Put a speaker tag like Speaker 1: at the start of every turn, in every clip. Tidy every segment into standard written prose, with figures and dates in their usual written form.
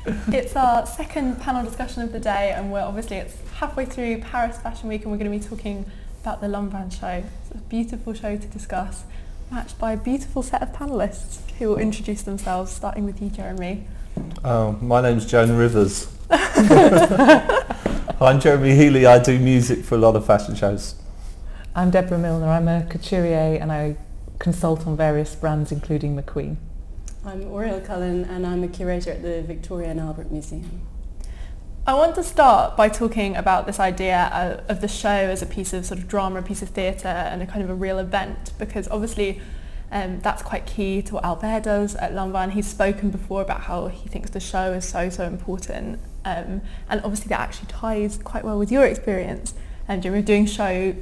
Speaker 1: It's our second panel discussion of the day, and it's halfway through Paris Fashion Week, and we're going to be talking about the Lanvin show. It's a beautiful show to discuss, matched by a beautiful set of panellists who will introduce themselves, starting with you, Jeremy.
Speaker 2: My name's Joan Rivers. I'm Jeremy Healy. I do music for a lot of fashion shows.
Speaker 3: I'm Deborah Milner. I'm a couturier and I consult on various brands, including McQueen.
Speaker 4: I'm Oriole Cullen and I'm a curator at the Victoria and Albert Museum.
Speaker 1: I want to start by talking about this idea of the show as a piece of sort of drama, a piece of theatre and a kind of a real event, because obviously that's quite key to what Albert does at Lanvin. He's spoken before about how he thinks the show is so important, and obviously that actually ties quite well with your experience of doing show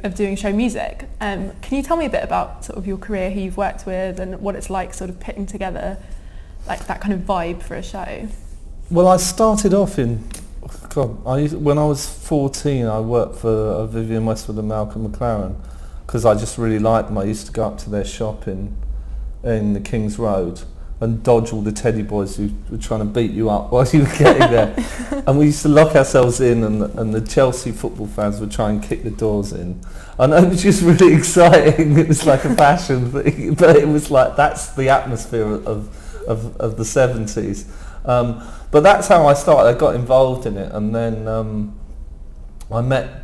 Speaker 1: music. Can you tell me a bit about sort of your career, who you've worked with, and what it's like sort of putting together like that kind of vibe for a show?
Speaker 2: Well, I started off when I was 14, I worked for Vivienne Westwood and Malcolm McLaren because I just really liked them. I used to go up to their shop in the King's Road and dodge all the teddy boys who were trying to beat you up while you were getting there. And we used to lock ourselves in, and the Chelsea football fans would try and kick the doors in. And it was just really exciting. It was like a fashion thing, but it was like, that's the atmosphere of the 70s. But that's how I started. I got involved in it, and then I met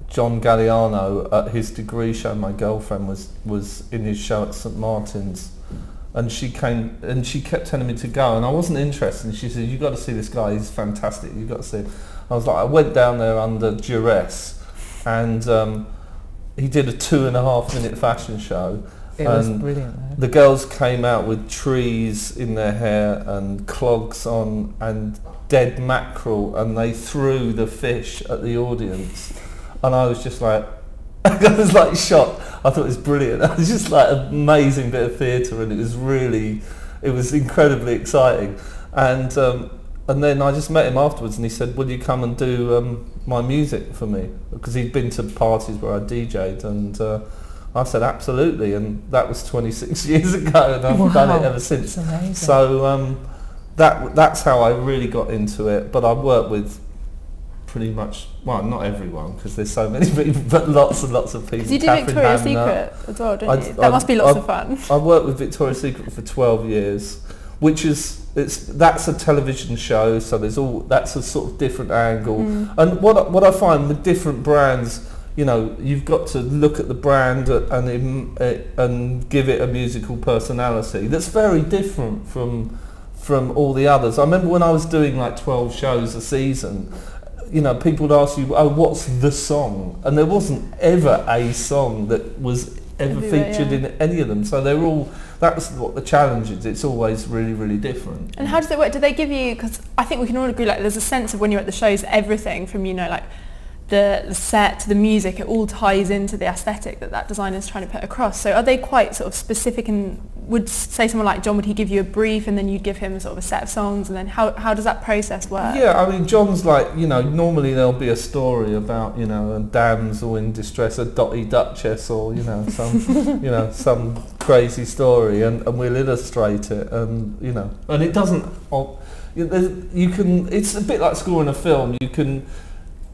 Speaker 2: John Galliano at his degree show. My girlfriend was in his show at St Martin's, and she came and she kept telling me to go, and I wasn't interested. And she said, "You've got to see this guy. He's fantastic. You've got to see him." I was like, I went down there under duress, and he did a 2.5 minute fashion show.
Speaker 3: It was brilliant though.
Speaker 2: The girls came out with trees in their hair and clogs on and dead mackerel, and they threw the fish at the audience, and I was just like, I was like shocked. I thought it was brilliant. It was just like an amazing bit of theatre, and it was incredibly exciting. And then I just met him afterwards, and he said, "Will you come and do my music for me?" Because he'd been to parties where I DJ'd, and I said absolutely, and that was 26 years ago, and I've done it ever since.
Speaker 3: That's amazing.
Speaker 2: So that's how I really got into it. But I've worked with pretty much, well, not everyone, because there's so many people, but lots and lots of people.
Speaker 1: Because you did Victoria's Secret as well, didn't you? That must be lots of fun.
Speaker 2: I worked with Victoria's Secret for 12 years, which is that's a television show, so that's a sort of different angle. And what I find with different brands, you know, you've got to look at the brand and give it a musical personality that's very different from all the others. I remember when I was doing like 12 shows a season, you know, people would ask you, "Oh, what's the song?" And there wasn't ever a song that was ever featured in any of them. So that's what the challenge is. It's always really, really different.
Speaker 1: And how does it work? Do they give you, because I think we can all agree, like there's a sense of when you're at the shows, everything from, you know, like the set to the music, it all ties into the aesthetic that designer is trying to put across. So are they quite sort of specific, and would say someone like John, would he give you a brief and then you'd give him sort of a set of songs, and then how does that process work?
Speaker 2: Yeah, I mean, John's like, you know, normally there'll be a story about, you know, a damsel in distress, a dotty duchess, or, you know, some you know, some crazy story, and we'll illustrate it, and, you know, and it doesn't, it's a bit like scoring a film.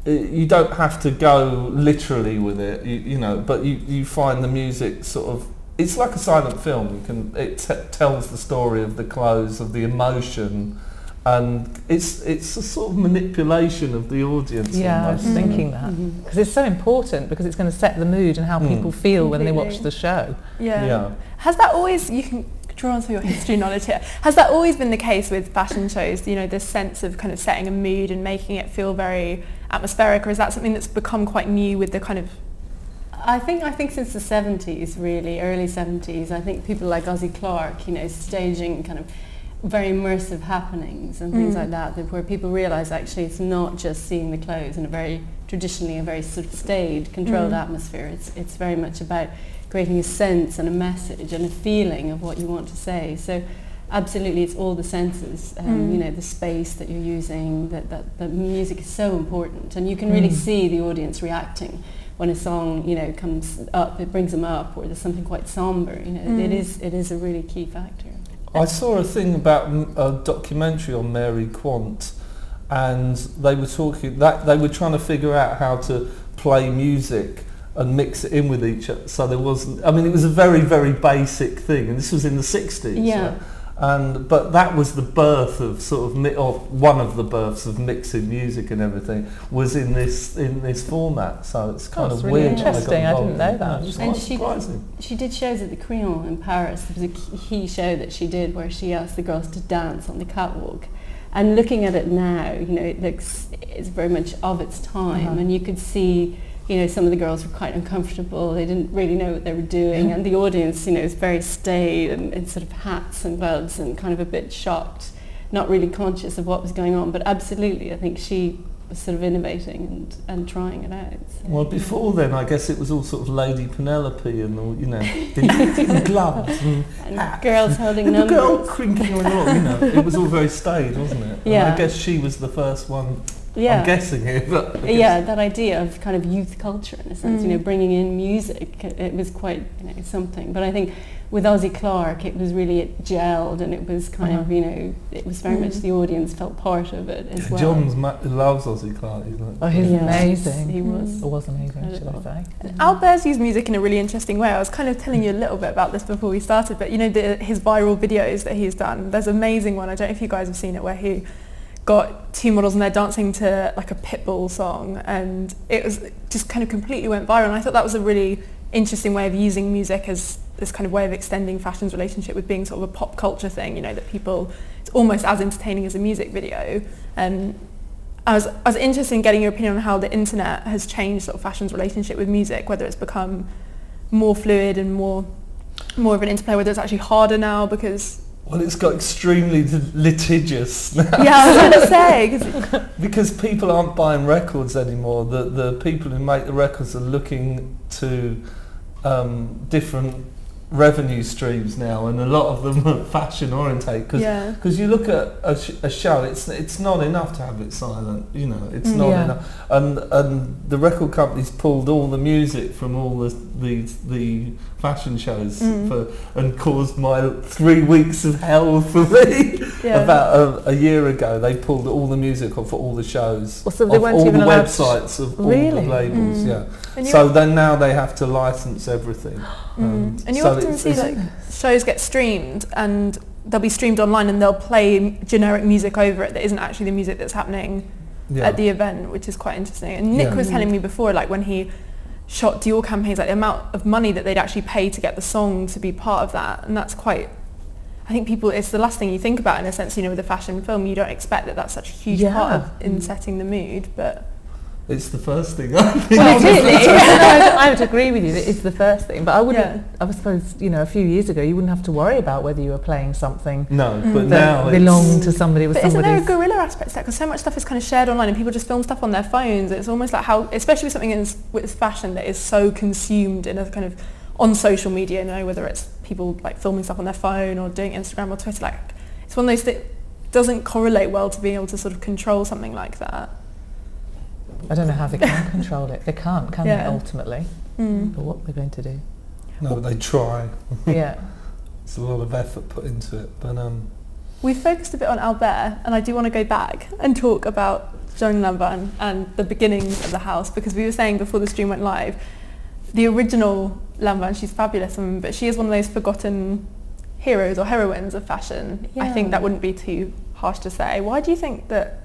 Speaker 2: You don't have to go literally with it, you know, but you find the music sort of, it's like a silent film. It tells the story of the clothes, of the emotion, and it's a sort of manipulation of the audience.
Speaker 3: Yeah, I was thinking that, because it's so important, because it's going to set the mood and how people feel when they watch the show.
Speaker 1: Yeah. Has that always, you can draw on some of your history knowledge here, has that always been the case with fashion shows, you know, this sense of kind of setting a mood and making it feel very atmospheric, or is that something that's become quite new with the kind of...
Speaker 4: I think since the 70s, really, early 70s, I think people like Ozzy Clark, you know, staging kind of very immersive happenings and things like that, where people realise actually it's not just seeing the clothes in a very sort of staid, controlled atmosphere. It's very much about creating a sense and a message and a feeling of what you want to say. So absolutely, it's all the senses, you know, the space that you're using, that music is so important, and you can really see the audience reacting when a song, you know, comes up, it brings them up, or there's something quite somber, you know, it is a really key factor.
Speaker 2: I saw a thing about a documentary on Mary Quant, and they were talking that they were trying to figure out how to play music and mix it in with each other. So there wasn't. I mean, it was a very, very basic thing, and this was in the 60s.
Speaker 4: Yeah.
Speaker 2: But that was the birth of sort of or one of the births of mixing music and everything was in this format. So it's kind of
Speaker 3: really
Speaker 2: weird.
Speaker 3: interesting. I didn't know that.
Speaker 2: It was
Speaker 4: And
Speaker 2: quite surprising.
Speaker 4: she did shows at the Creole in Paris. There was a key show that she did where she asked the girls to dance on the catwalk. And looking at it now, it's very much of its time, and you could see, some of the girls were quite uncomfortable. They didn't really know what they were doing, and the audience, is very staid and in sort of hats and gloves and kind of a bit shocked, not really conscious of what was going on. But absolutely, I think she was sort of innovating and trying it out. So.
Speaker 2: Well, before then, I guess it was all sort of Lady Penelope and all, the gloves and
Speaker 4: girls holding
Speaker 2: and the
Speaker 4: numbers.
Speaker 2: girl crinkling along, It was all very staid, wasn't it?
Speaker 4: Yeah.
Speaker 2: And I guess she was the first one.
Speaker 4: Yeah.
Speaker 2: I'm guessing here, but
Speaker 4: that idea of kind of youth culture in a sense, bringing in music, it was quite, something. But I think with Ozzy Clark, it was really it gelled, and it was kind of, it was very much the audience felt part of it as well.
Speaker 2: John loves Ozzy Clark. He's like,
Speaker 3: he's amazing.
Speaker 4: He was.
Speaker 3: It was amazing, should I say.
Speaker 1: Albert's used music in a really interesting way. I was kind of telling you a little bit about this before we started, but his viral videos that he's done. There's an amazing one. I don't know if you guys have seen it, where he got two models and they're dancing to like a Pitbull song, and it was just kind of completely went viral. And I thought that was a really interesting way of using music as this kind of way of extending fashion's relationship with being sort of a pop culture thing, that people, it's almost as entertaining as a music video. I was interested in getting your opinion on how the internet has changed sort of fashion's relationship with music, whether it's become more fluid and more of an interplay, whether it's actually harder now because...
Speaker 2: Well, it's got extremely litigious now.
Speaker 1: Yeah, I was going to say.
Speaker 2: Because people aren't buying records anymore. The people who make the records are looking to different revenue streams now, and a lot of them are fashion orientated. Because you look at a show, it's not enough to have it silent. It's not enough. And the record companies pulled all the music from all the fashion shows and caused my 3 weeks of hell for me. About a year ago, they pulled all the music off all the shows,
Speaker 3: so they weren't
Speaker 2: all
Speaker 3: even
Speaker 2: the
Speaker 3: allowed
Speaker 2: websites of all
Speaker 3: Really?
Speaker 2: the labels. So then now they have to license everything.
Speaker 1: And you often see like shows get streamed, and they'll be streamed online, and they'll play generic music over it that isn't actually the music that's happening at the event, which is quite interesting. And Nick was telling me before, like when he shot Dior campaigns, like the amount of money that they'd actually pay to get the song to be part of that, and that's quite... I think people, it's the last thing you think about in a sense, with a fashion film. You don't expect that that's such a huge part in setting the mood, but...
Speaker 2: It's the first thing I think.
Speaker 3: Well, it is. I would agree with you that it's the first thing, but I wouldn't. I suppose a few years ago you wouldn't have to worry about whether you were playing something.
Speaker 2: No, but
Speaker 3: that
Speaker 2: now
Speaker 3: belonged to somebody. But
Speaker 1: isn't there a guerrilla aspect to that? Because so much stuff is kind of shared online, and people just film stuff on their phones. It's almost like how, especially with something with fashion that is so consumed in a kind of on social media. Whether it's people like filming stuff on their phone or doing Instagram or Twitter. Like it's one of those that doesn't correlate well to being able to sort of control something like that.
Speaker 3: I don't know how they can control it. They can't, can they, ultimately? But what they're going to do.
Speaker 2: No, but they try.
Speaker 3: Yeah.
Speaker 2: It's a lot of effort put into it. But
Speaker 1: we focused a bit on Albert, and I do want to go back and talk about Joan Lanvin and the beginning of the house, because we were saying before the stream went live, the original Lanvin, she's fabulous, but she is one of those forgotten heroes or heroines of fashion. I think that wouldn't be too harsh to say. Why do you think that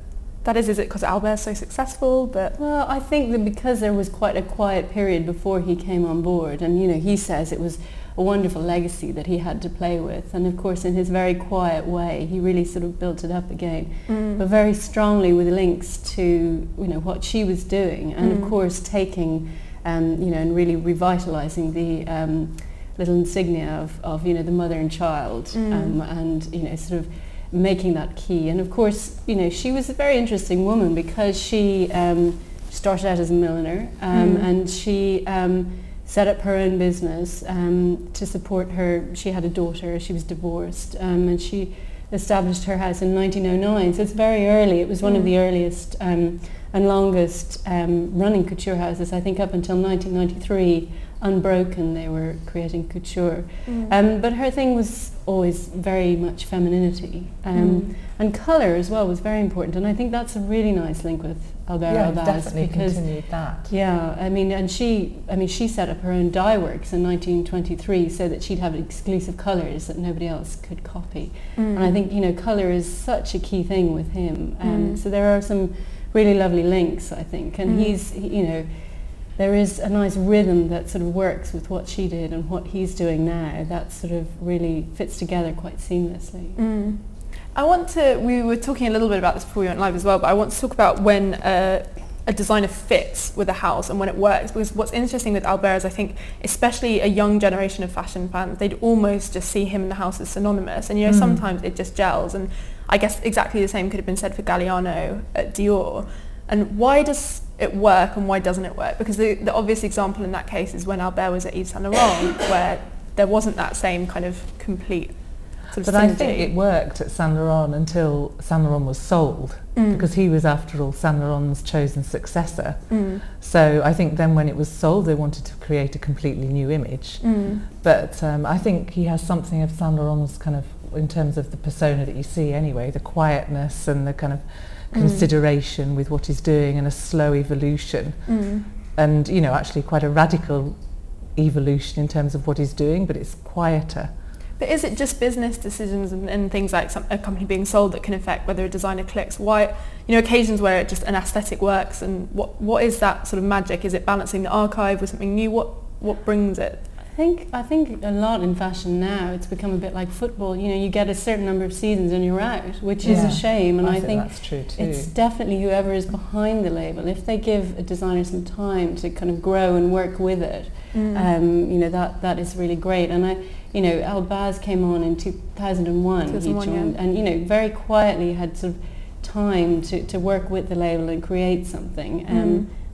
Speaker 1: is? Is it because Albert's so successful?
Speaker 4: Well, I think that because there was quite a quiet period before he came on board, and he says it was a wonderful legacy that he had to play with, and of course in his very quiet way he really sort of built it up again, but very strongly with links to what she was doing, and of course taking and really revitalizing the little insignia of the mother and child, and sort of making that key. And of course, she was a very interesting woman because she started out as a milliner, and she set up her own business to support her. She had a daughter, she was divorced, and she established her house in 1909, so it's very early. It was one of the earliest and longest running couture houses. I think up until 1993, unbroken, they were creating couture. But her thing was always very much femininity. And colour as well was very important, and I think that's a really nice link with Albert Albaz,
Speaker 3: definitely
Speaker 4: because
Speaker 3: continued that.
Speaker 4: Yeah, I mean, she set up her own dye works in 1923 so that she'd have exclusive colours that nobody else could copy. And I think, you know, colour is such a key thing with him. So there are some really lovely links, I think, and you know, there is a nice rhythm that sort of works with what she did and what he's doing now. That sort of really fits together quite seamlessly.
Speaker 1: We were talking a little bit about this before we went live as well, but I want to talk about when a designer fits with a house and when it works, because what's interesting with Albert is I think especially a young generation of fashion fans, they'd almost just see him in the house as synonymous, and you know, sometimes it just gels, and I guess exactly the same could have been said for Galliano at Dior. And why does it work and why doesn't it work? Because the obvious example in that case is when Albert was at Yves Saint Laurent, where there wasn't that same kind of complete sort of synergy.
Speaker 3: I think it worked at Saint Laurent until Saint Laurent was sold, because he was, after all, Saint Laurent's chosen successor. So I think then when it was sold, they wanted to create a completely new image. But I think he has something of Saint Laurent's kind of, in terms of the persona that you see anyway, the quietness and the kind of consideration with what he's doing, and a slow evolution, and you know, actually quite a radical evolution in terms of what he's doing, but it's quieter.
Speaker 1: But is it just business decisions and things like a company being sold that can affect whether a designer clicks? Why, you know, occasions where it just an aesthetic works, and what is that sort of magic? Is it balancing the archive with something new? What brings it?
Speaker 4: I think a lot in fashion now, it's become a bit like football. You know, you get a certain number of seasons and you're out, which is a shame. And I think
Speaker 3: that's true too.
Speaker 4: It's definitely whoever is behind the label. If they give a designer some time to kind of grow and work with it, you know, that is really great. And you know, Albaz came on in 2001, and you know, very quietly had sort of time to work with the label and create something.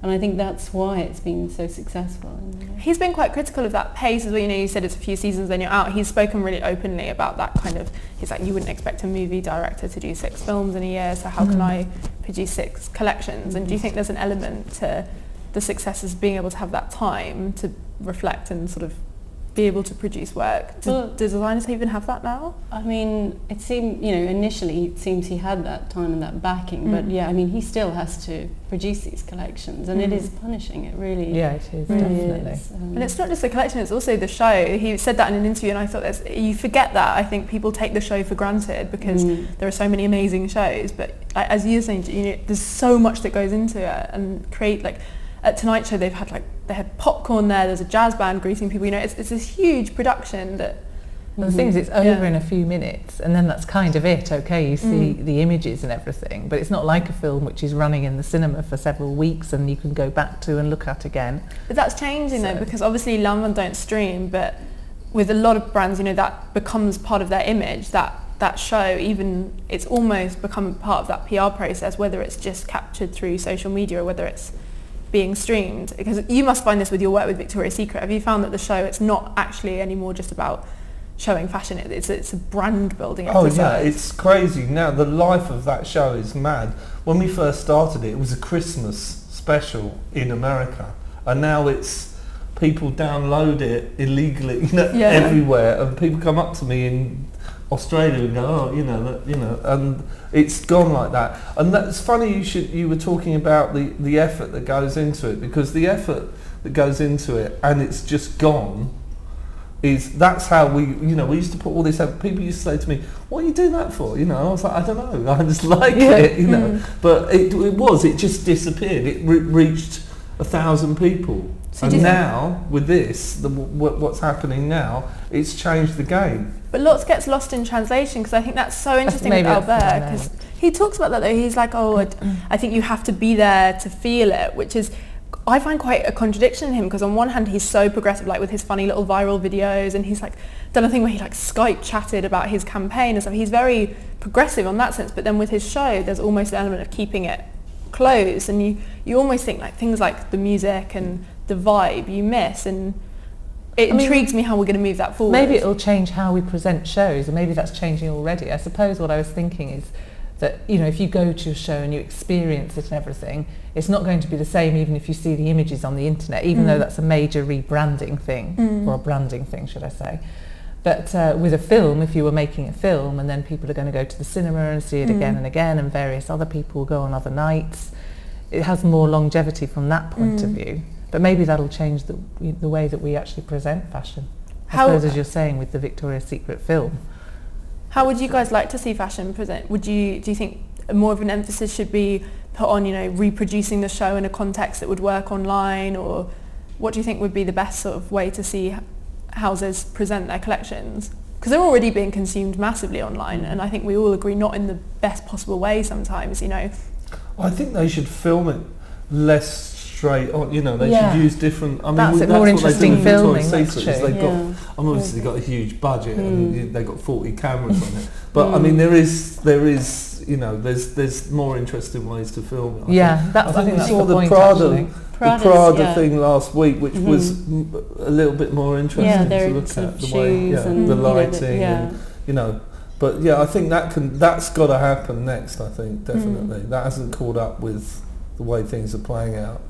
Speaker 4: And I think that's why it's been so successful.
Speaker 1: He's been quite critical of that pace as well. You know, you said it's a few seasons, then you're out. He's spoken really openly about that kind of, he's like, you wouldn't expect a movie director to do 6 films in a year, so how can I produce 6 collections? And do you think there's an element to the success as being able to have that time to reflect and sort of be able to produce work? Do designers even have that now?
Speaker 4: I mean, it seemed, you know, initially it seems he had that time and that backing, but yeah, I mean, he still has to produce these collections, and it is punishing. It really,
Speaker 3: it is,
Speaker 4: really
Speaker 3: definitely.
Speaker 4: is.
Speaker 1: And it's not just the collection; it's also the show. He said that in an interview, and I thought you forget that. I think people take the show for granted because there are so many amazing shows, but as you're saying, you know, there's so much that goes into it, and create like. At Tonight Show, they had popcorn there. There's a jazz band greeting people. You know, it's this huge production that.
Speaker 3: Well, the thing is, it's over in a few minutes, and then that's kind of it. Okay, you see the images and everything, but it's not like a film which is running in the cinema for several weeks and you can go back to and look at again.
Speaker 1: But that's changing though, because obviously Lanvin don't stream, but with a lot of brands, you know, that becomes part of their image. That show, even it's almost become part of that PR process, whether it's just captured through social media or whether it's being streamed. Because you must find this with your work with Victoria's Secret. Have you found that the show, it's not actually anymore just about showing fashion, it's a brand building exercise?
Speaker 2: Oh yeah, it's crazy. Now the life of that show is mad. When we first started it was a Christmas special in America, and now it's people download it illegally, you know, everywhere, and people come up to me in Australia and go, oh, you know, and it's gone like that. And that's funny you were talking about the effort that goes into it, because the effort that goes into it and it's just gone that's how we used to put all this effort. People used to say to me, what are you doing that for? You know, I was like, I don't know, I just like it, you know. But it just disappeared. It reached 1,000 people. So and now, with this, what's happening now, it's changed the game.
Speaker 1: But lots gets lost in translation, because I think that's so interesting with Albert, because he talks about that though. He's like, oh, I think you have to be there to feel it, which is, I find quite a contradiction in him, because on one hand he's so progressive, like with his funny little viral videos, and he's like done a thing where he like Skype chatted about his campaign and stuff. He's very progressive on that sense, but then with his show there's almost an element of keeping it close, and you almost think like things like the music and the vibe you miss, and it intrigues me how we're going to move that forward.
Speaker 3: Maybe it'll change how we present shows, and maybe that's changing already. I suppose what I was thinking is that, you know, if you go to a show and you experience it and everything, it's not going to be the same even if you see the images on the internet, even though that's a major rebranding thing, or a branding thing, should I say. But with a film, if you were making a film and then people are going to go to the cinema and see it again and again, and various other people will go on other nights, it has more longevity from that point of view. But maybe that'll change the way that we actually present fashion. I suppose, as you're saying, with the Victoria's Secret film.
Speaker 1: How would you guys like to see fashion present? Do you think more of an emphasis should be put on, reproducing the show in a context that would work online, or what do you think would be the best sort of way to see houses present their collections? Because they're already being consumed massively online, and I think we all agree not in the best possible way sometimes, I
Speaker 2: think they should film it less straight on, they should use different,
Speaker 3: that's more interesting filming, that's true.
Speaker 2: They've got, obviously got a huge budget and they've got 40 cameras on it, but I mean there is there's more interesting ways to film it. I think we saw the Prada thing last week, which was a little bit more interesting to look at, the way the lighting and but I think that's got to happen next. I think definitely that hasn't caught up with the way things are playing out.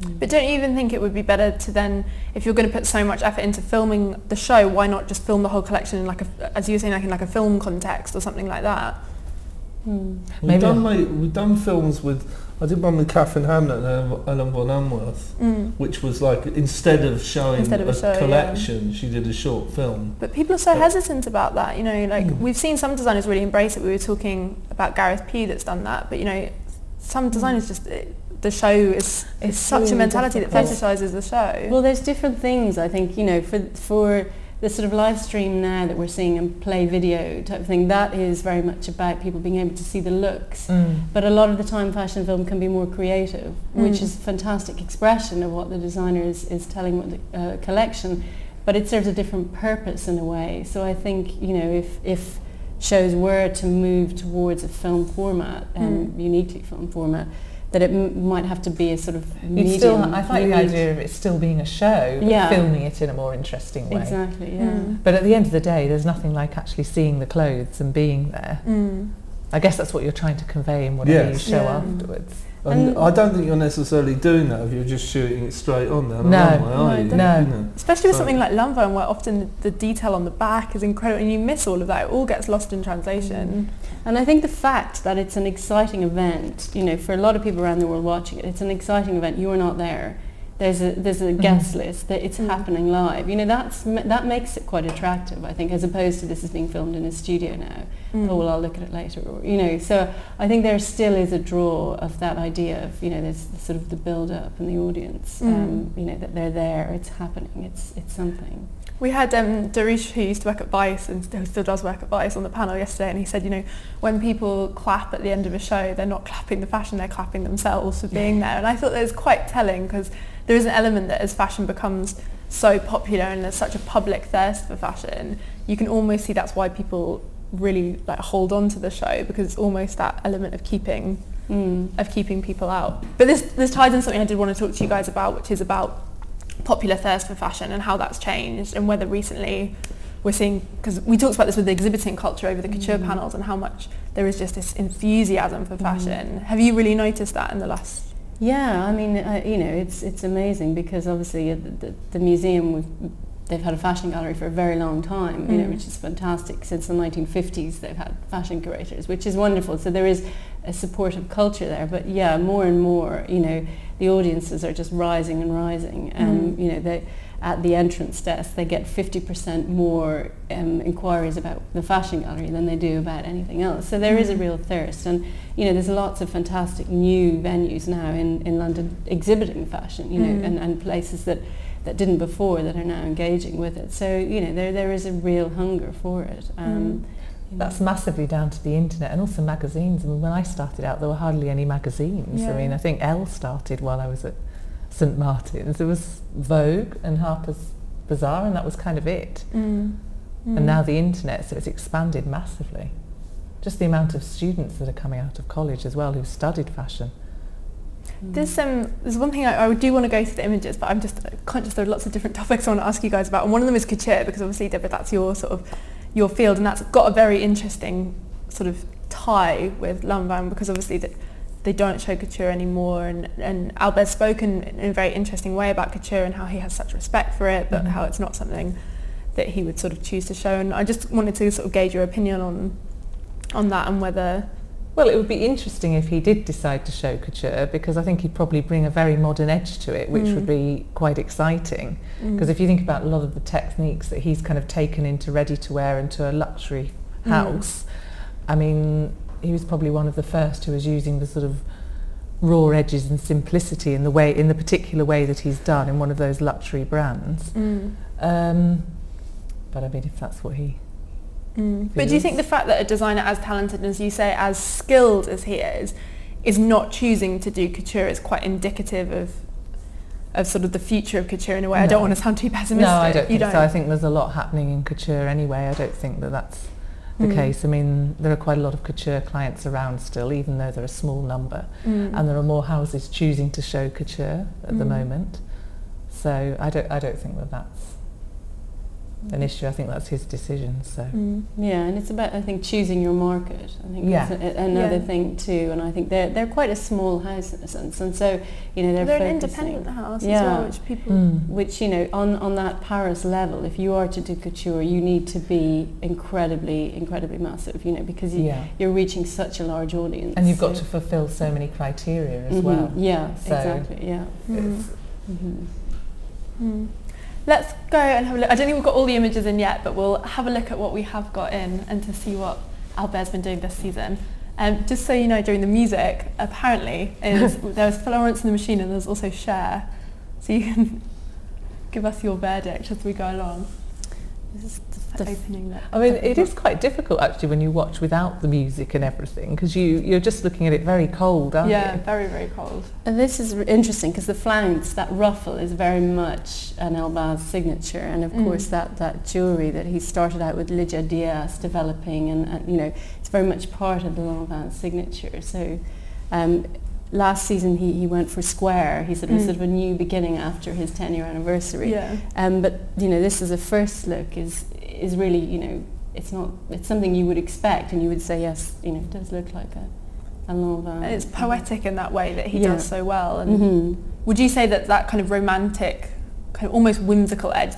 Speaker 1: But don't you even think it would be better to then, if you're going to put so much effort into filming the show, why not just film the whole collection in as you were saying, in a film context or something like that?
Speaker 2: We've done films with, I did one with Catherine Hamlet and Ellen von Unworth, which was like, instead of showing a collection, she did a short film.
Speaker 1: But people are so hesitant about that, we've seen some designers really embrace it. We were talking about Gareth P that's done that, but some designers just, the show is such really a mentality difficult. That fetishizes the show.
Speaker 4: Well, there's different things, I think, for the sort of live stream now that we're seeing and play video type of thing, that is very much about people being able to see the looks. But a lot of the time fashion film can be more creative, which is a fantastic expression of what the designer is telling with the collection, but it serves a different purpose in a way. So I think, if shows were to move towards a film format, uniquely film format, that it might have to be a sort of medium.
Speaker 3: I like the idea of it still being a show, but filming it in a more interesting way.
Speaker 4: Exactly,
Speaker 3: But at the end of the day, there's nothing like actually seeing the clothes and being there. I guess that's what you're trying to convey in whatever you show afterwards.
Speaker 2: And I don't think you're necessarily doing that if you're just shooting it straight on there.
Speaker 3: No.
Speaker 1: Especially with something like Lanvin, where often the detail on the back is incredible and you miss all of that. It all gets lost in translation.
Speaker 4: And I think the fact that it's an exciting event, for a lot of people around the world watching it, it's an exciting event. You are not there. There's a guest list, that it's happening live. That makes it quite attractive, I think, as opposed to this is being filmed in a studio now. Oh, well, I'll look at it later. So I think there still is a draw of that idea of, there's sort of the build-up and the audience, that they're there, it's happening, it's something.
Speaker 1: We had Darish, who used to work at Vice and still does work at Vice, on the panel yesterday, and he said, when people clap at the end of a show, they're not clapping the fashion, they're clapping themselves for being there. And I thought that was quite telling, because there is an element that as fashion becomes so popular and there's such a public thirst for fashion, you can almost see that's why people really hold on to the show, because it's almost that element of keeping people out. But this ties in something I did want to talk to you guys about, which is about popular thirst for fashion and how that's changed, and whether recently we're seeing, because we talked about this with the exhibiting culture over the couture panels, and how much there is just this enthusiasm for fashion. Have you really noticed that in the last?
Speaker 4: Yeah, I mean, it's amazing, because obviously the museum, they've had a fashion gallery for a very long time, which is fantastic. Since the 1950s they've had fashion curators, which is wonderful. So there is a supportive culture there. But yeah, more and more, the audiences are just rising and rising. They, at the entrance desk, they get 50% more inquiries about the fashion gallery than they do about anything else. So there is a real thirst, and there's lots of fantastic new venues now in London exhibiting fashion, and places that didn't before that are now engaging with it. So there is a real hunger for it.
Speaker 3: That's massively down to the internet and also magazines. I mean, when I started out, there were hardly any magazines. I mean, I think Elle started while I was at St Martin's. There was Vogue and Harper's Bazaar, and that was kind of it. And now the internet, so it's expanded massively. Just the amount of students that are coming out of college as well who've studied fashion.
Speaker 1: There's one thing I do want to go through the images, but I'm just conscious there are lots of different topics I want to ask you guys about, and one of them is couture, because obviously, Deborah, that's your your field, and that's got a very interesting sort of tie with Lanvin, because obviously they don't show couture anymore, and Albert's spoken in a very interesting way about couture and how he has such respect for it, but how it's not something that he would sort of choose to show. And I just wanted to sort of gauge your opinion on that and whether...
Speaker 3: Well, it would be interesting if he did decide to show couture, because I think he'd probably bring a very modern edge to it, which would be quite exciting. Because if you think about a lot of the techniques that he's kind of taken into ready-to-wear and to a luxury house, I mean, he was probably one of the first who was using the sort of raw edges and simplicity in the particular way that he's done in one of those luxury brands. But I mean, if that's what he...
Speaker 1: But do you think the fact that a designer as talented as you say, as skilled as he is not choosing to do couture is quite indicative of sort of the future of couture in a way? No. I don't want to sound too pessimistic.
Speaker 3: No, I don't think so. I think there's a lot happening in couture anyway. I don't think that that's the case. I mean, there are quite a lot of couture clients around still, even though they're a small number. And there are more houses choosing to show couture at the moment. So I don't think that that's an issue. I think that's his decision. So
Speaker 4: yeah, and it's about, I think, choosing your market. I think that's another thing too. And I think they're quite a small house in a sense, and so they're
Speaker 1: an independent house as well, which people
Speaker 4: which on that Paris level, if you are to do couture, you need to be incredibly massive, because you're reaching such a large audience,
Speaker 3: and you've got to fulfill so many criteria as well.
Speaker 4: Yeah, so exactly. Yeah.
Speaker 1: Let's go and have a look. I don't think we've got all the images in yet, but we'll have a look at what we have got in and to see what Albert's been doing this season. Just so you know, during the music, apparently, there was Florence in the Machine and there's also Cher. So you can give us your verdict as we go along. This is the opening that...
Speaker 3: I mean, it is quite difficult actually when you watch without the music and everything, because you're just looking at it very cold, aren't you?
Speaker 1: Yeah, very, very cold.
Speaker 4: And this is interesting because the flounce, that ruffle, is very much an Elbaz signature, and of course that jewellery that he started out with Lydia Diaz developing, and it's very much part of the Lanvin signature. So last season he went for square. He sort of a new beginning after his 10-year anniversary. Yeah. But this is a first look is really it's something you would expect, and you would say yes, it does look like a Lanvin.
Speaker 1: And it's poetic in that way that he does so well. And would you say that kind of romantic, kind of almost whimsical edge,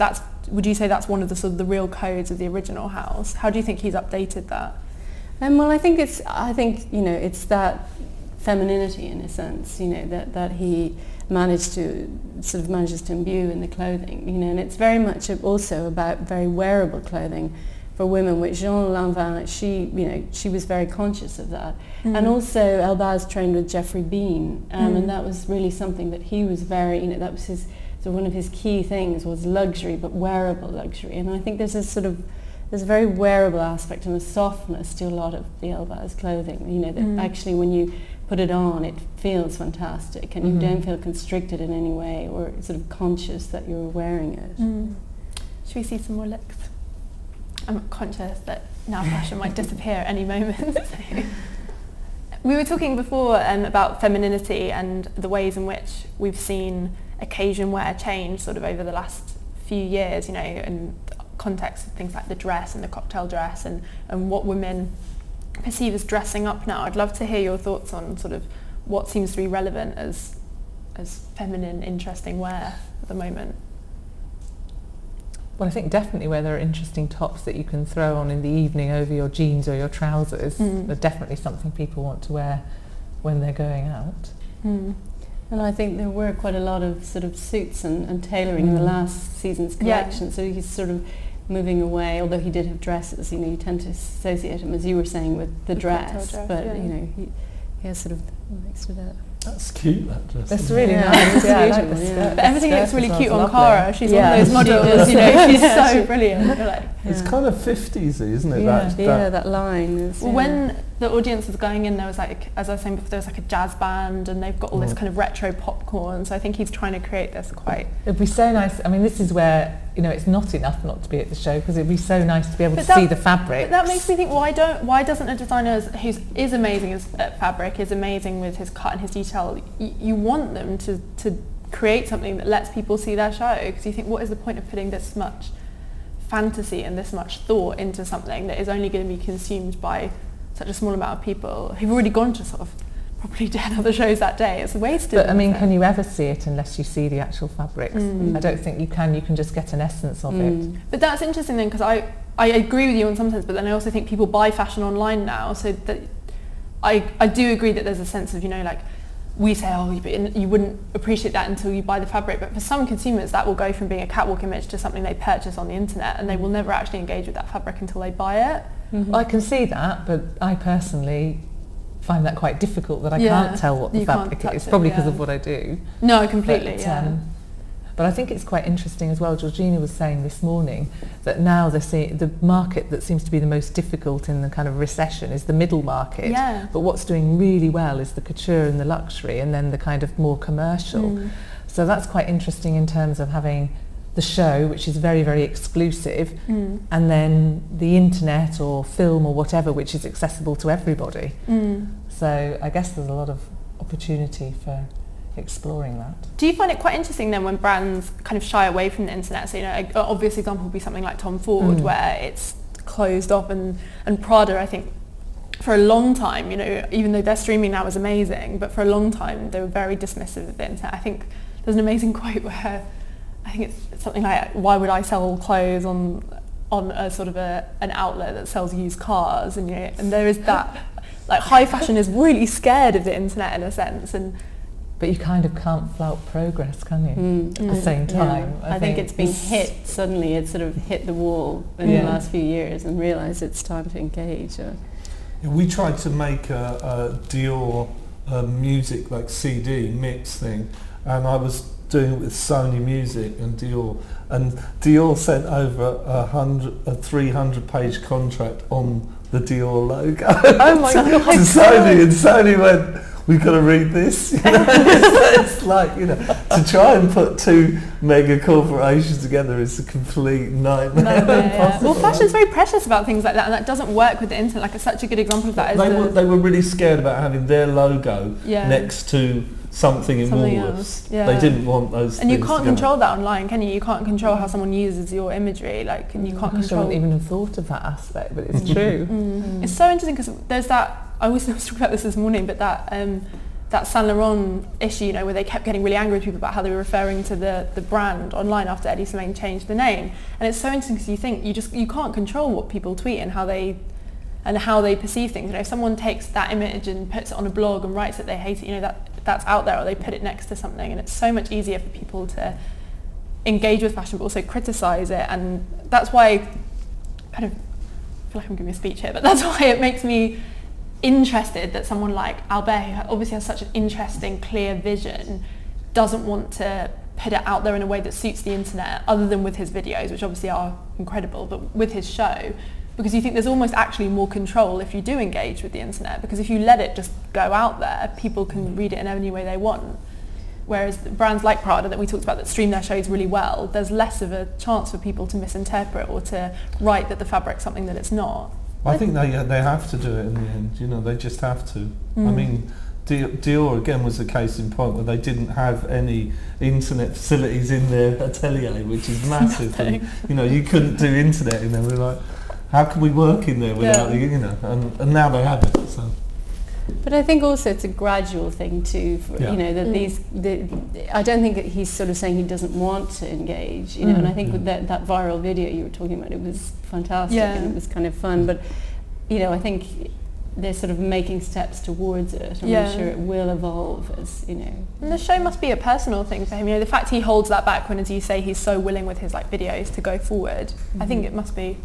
Speaker 1: would you say that's one of the sort of the real codes of the original house? How do you think he's updated that?
Speaker 4: Well, I think it's that femininity in a sense, that he manages to imbue in the clothing, and it's very much also about very wearable clothing for women, which Jean Lanvin, she was very conscious of that. And also Elbaz trained with Geoffrey Bean, and that was really something that he was very, that was one of his key things was luxury, but wearable luxury. And I think there's a very wearable aspect and a softness to a lot of the Elbaz clothing, that actually when you put it on, it feels fantastic, and you don't feel constricted in any way or sort of conscious that you're wearing it.
Speaker 1: Should we see some more looks? I'm conscious that now fashion might disappear at any moment. We were talking before about femininity and the ways in which we've seen occasion wear change sort of over the last few years, in context of things like the dress and the cocktail dress and what women perceive as dressing up now. I'd love to hear your thoughts on sort of what seems to be relevant as feminine, interesting wear at the moment.
Speaker 3: Well, I think definitely where there are interesting tops that you can throw on in the evening over your jeans or your trousers, there's definitely something people want to wear when they're going out.
Speaker 4: And I think there were quite a lot of sort of suits and tailoring in the last season's collection, so he's sort of moving away, although he did have dresses, you tend to associate him, as you were saying, with the dress, but he has sort of mixed it up.
Speaker 2: That's cute, that dress.
Speaker 3: That's really nice. I like the skirt.
Speaker 1: But everything looks really cute on Cara. She's one of those models, she's so brilliant. You're like,
Speaker 2: it's kind of 50s, isn't it?
Speaker 4: That line is...
Speaker 1: Well, when the audience was going in, there was like, as I was saying before, there was like a jazz band, and they've got all this kind of retro popcorn, so I think he's trying to create this quite...
Speaker 3: It'd be so nice, I mean, this is where, it's not enough not to be at the show, because it'd be so nice to be able to see the fabric.
Speaker 1: But that makes me think, why doesn't a designer who is amazing at fabric, is amazing with his cut and his detail, you want them to create something that lets people see their show, because you think, what is the point of putting this much fantasy and this much thought into something that is only going to be consumed by such a small amount of people who've already gone to sort of probably 10 other shows that day. It's wasted.
Speaker 3: But I mean, can you ever see it unless you see the actual fabrics? I don't think you can. You can just get an essence of it.
Speaker 1: But that's interesting then, because I agree with you in some sense, but then I also think people buy fashion online now, so that I do agree that there's a sense of, you know, like we say, oh, you wouldn't appreciate that until you buy the fabric, but for some consumers that will go from being a catwalk image to something they purchase on the internet, and they will never actually engage with that fabric until they buy it.
Speaker 3: I can see that, but I personally find that quite difficult, that I can't tell what the fabric is, probably because of what I do.
Speaker 1: No, completely,
Speaker 3: But I think it's quite interesting as well. Georgina was saying this morning that now the market that seems to be the most difficult in the kind of recession is the middle market.
Speaker 1: Yeah.
Speaker 3: But what's doing really well is the couture and the luxury, and then the kind of more commercial. So that's quite interesting in terms of having the show, which is very, very exclusive, and then the internet or film or whatever, which is accessible to everybody. So I guess there's a lot of opportunity for exploring that.
Speaker 1: Do you find it quite interesting then when brands kind of shy away from the internet? So, you know, an obvious example would be something like Tom Ford, where it's closed off, and Prada, I think, for a long time, you know, even though their streaming now is amazing, but for a long time they were very dismissive of the internet. I think there's an amazing quote where I think it's something like, why would I sell clothes on a sort of an outlet that sells used cars? And, you know, and there is that, like, high fashion is really scared of the internet in a sense,
Speaker 3: but you kind of can't flout progress, can you? At the same time.
Speaker 4: I think it's been hit suddenly. It's sort of hit the wall in the last few years and realised it's time to engage.
Speaker 2: We tried to make a Dior music, like CD mix thing, and I was doing it with Sony Music and Dior sent over a 300-page contract on the Dior logo.
Speaker 1: Oh my God.
Speaker 2: To Sony, and Sony went, we've got to read this. You know? It's like, you know, to try and put two mega corporations together is a complete nightmare.
Speaker 1: Well, fashion's very precious about things like that, and that doesn't work with the internet. Like, it's such a good example of that.
Speaker 2: They were really scared about having their logo next to something in Woolworths. They didn't want those.
Speaker 1: And you can't control that online, can you? You can't control how someone uses your imagery. Like, and you can't control.
Speaker 3: I haven't even thought of that aspect, but it's true.
Speaker 1: It's so interesting because there's that. I was talking about this morning, but that Saint Laurent issue, you know, where they kept getting really angry with people about how they were referring to the brand online after Eddie Slimane changed the name. And it's so interesting because you think you can't control what people tweet and how they perceive things. You know, if someone takes that image and puts it on a blog and writes that they hate it, you know, that's out there, or they put it next to something, and it's so much easier for people to engage with fashion but also criticize it. And that's why I kind of feel like I'm giving a speech here, but that's why it makes me interested that someone like Albert, who obviously has such an interesting, clear vision, doesn't want to put it out there in a way that suits the internet, other than with his videos, which obviously are incredible, but with his show, because you think there's almost actually more control if you do engage with the internet, because if you let it just go out there, people can read it in any way they want. Whereas brands like Prada that we talked about that stream their shows really well, there's less of a chance for people to misinterpret or to write that the fabric's something that it's not.
Speaker 2: I think they have to do it in the end, you know, they just have to. I mean, Dior again was a case in point where they didn't have any internet facilities in their atelier, which is massive. And, you know, you couldn't do internet in there. We're like, how can we work in there without the, you know, and now they have it. So.
Speaker 4: But I think also it's a gradual thing too, you know, that I don't think that he's sort of saying he doesn't want to engage, you know, and I think with that viral video you were talking about, it was fantastic and it was kind of fun, but, you know, I think they're sort of making steps towards it, and I'm sure it will evolve as, you know.
Speaker 1: And the show must be a personal thing for him, you know, the fact he holds that back when, as you say, he's so willing with his like videos to go forward, I think it must be.